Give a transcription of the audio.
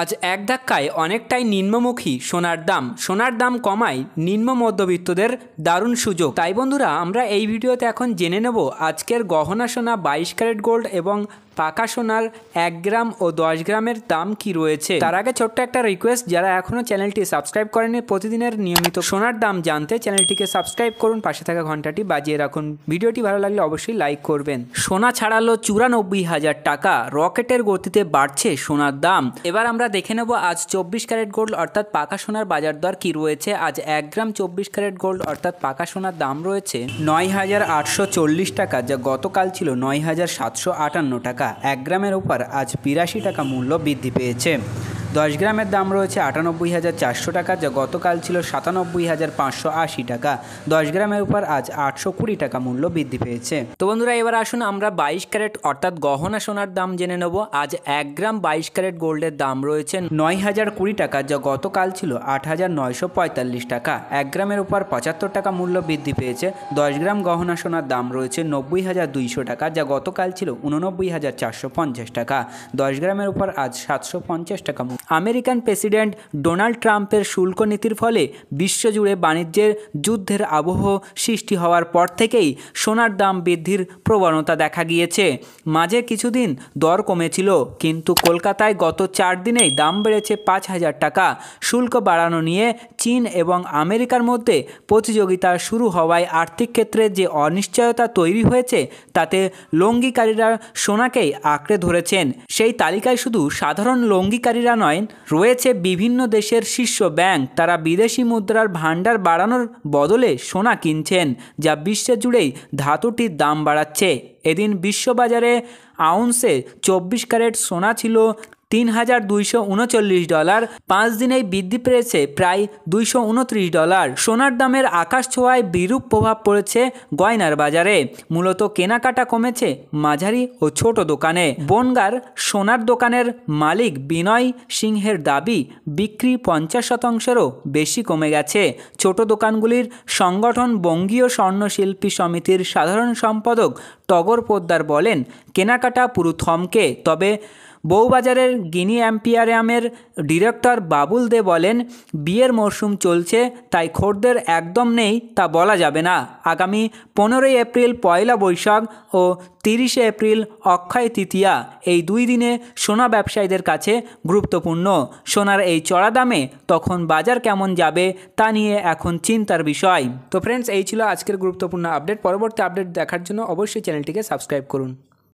আজ এক ধাক্কায় অনেকটাই নিম্নমুখী সোনার দাম কমায় নিম্ন মধ্যবিত্তদের দারুণ সুযোগ। তাই বন্ধুরা, আমরা এই ভিডিওতে এখন জেনে নেব আজকের গহনা সোনা 22 ক্যারেট গোল্ড এবং পাকা সোনার 1 গ্রাম ও 10 গ্রামের দাম কি রয়েছে। তার আগে ছোট্ট একটা রিকোয়েস্ট, যারা এখনও চ্যানেলটি সাবস্ক্রাইব করেনি, প্রতিদিনের নিয়মিত সোনার দাম জানতে চ্যানেলটিকে সাবস্ক্রাইব করুন, পাশে থাকা ঘন্টাটি বাজিয়ে রাখুন। ভিডিওটি ভালো লাগলে অবশ্যই লাইক করবেন। সোনা ছাড়ালো 94,000 টাকা, রকেটের গতিতে বাড়ছে সোনার দাম। এবার আমরা দেখে নেব আজ 24 ক্যারেট গোল্ড অর্থাৎ পাকা সোনার বাজার দর কি রয়েছে। আজ 1 গ্রাম 24 ক্যারেট গোল্ড অর্থাৎ পাকা সোনার দাম রয়েছে 9,840 টাকা, যা গতকাল ছিল 9,758 টাকা। 1 গ্রামের উপর আজ 82 টাকা মূল্য বৃদ্ধি পেয়েছে। 10 গ্রামের দাম রয়েছে 98,400 টাকা, যা গতকাল ছিল 97,580 টাকা। 10 গ্রামের উপর আজ 820 টাকা মূল্য বৃদ্ধি পেয়েছে। তো বন্ধুরা, এবার আসুন আমরা 22 ক্যারেট অর্থাৎ গহনা সোনার দাম জেনে নেব। আজ 1 গ্রাম 22 ক্যারেট গোল্ডের দাম রয়েছে 9,020 টাকা, যা গতকাল ছিল 8,945 টাকা। 1 গ্রামের উপর 75 টাকা মূল্য বৃদ্ধি পেয়েছে। 10 গ্রাম গহনা সোনার দাম রয়েছে 90,200 টাকা, যা গতকাল ছিল 89,450 টাকা। 10 গ্রামের উপর আজ 750 টাকা। আমেরিকান প্রেসিডেন্ট ডোনাল্ড ট্রাম্পের শুল্ক নীতির ফলে বিশ্বজুড়ে বাণিজ্যের যুদ্ধের আবহ সৃষ্টি হওয়ার পর থেকেই সোনার দাম বৃদ্ধির প্রবণতা দেখা গিয়েছে। মাঝে কিছুদিন দর কমেছিল, কিন্তু কলকাতায় গত 4 দিনেই দাম বেড়েছে 5,000 টাকা। শুল্ক বাড়ানো নিয়ে চীন এবং আমেরিকার মধ্যে প্রতিযোগিতা শুরু হওয়ায় আর্থিক ক্ষেত্রে যে অনিশ্চয়তা তৈরি হয়েছে, তাতে লঙ্ঘিকারীরা সোনাকেই আঁকড়ে ধরেছেন। সেই তালিকায় শুধু সাধারণ লঙ্ঘিকারীরা নয়, রয়েছে বিভিন্ন দেশের শীর্ষ ব্যাংক। তারা বিদেশি মুদ্রার ভাণ্ডার বাড়ানোর বদলে সোনা কিনছেন, যা বিশ্ব জুড়েই ধাতুটির দাম বাড়াচ্ছে। এদিন বিশ্ববাজারে আউন্সে 24 ক্যারেট সোনা ছিল $3,239। 5 দিনেই বৃদ্ধি পেয়েছে প্রায় $229। সোনার দামের আকাশ ছোঁয়ায় বিরূপ প্রভাব পড়েছে গয়নার বাজারে। মূলত কেনাকাটা কমেছে মাঝারি ও ছোট দোকানে। বনগাঁর সোনার দোকানের মালিক বিনয় সিংহের দাবি, বিক্রি 50%-রও বেশি কমে গেছে। ছোট দোকানগুলির সংগঠন বঙ্গীয় স্বর্ণশিল্পী সমিতির সাধারণ সম্পাদক টগর পোদ্দার বলেন, কেনাকাটা পুরো থমকে। তবে বউবাজারের গিনি এম্পিয়ারিয়ামের ডিরেক্টর বাবুল দে বলেন, বিয়ের মরশুম চলছে, তাই খদ্দের একদম নেই তা বলা যাবে না। আগামী 15 এপ্রিল পয়লা বৈশাখ ও 30 এপ্রিল অক্ষয় তৃতীয়া, এই 2 দিনে সোনা ব্যবসায়ীদের কাছে গুরুত্বপূর্ণ। সোনার এই চড়া দামে তখন বাজার কেমন যাবে তা নিয়ে এখন চিন্তার বিষয়। তো ফ্রেন্ডস, এই ছিল আজকের গুরুত্বপূর্ণ আপডেট। পরবর্তী আপডেট দেখার জন্য অবশ্যই চ্যানেলটিকে সাবস্ক্রাইব করুন।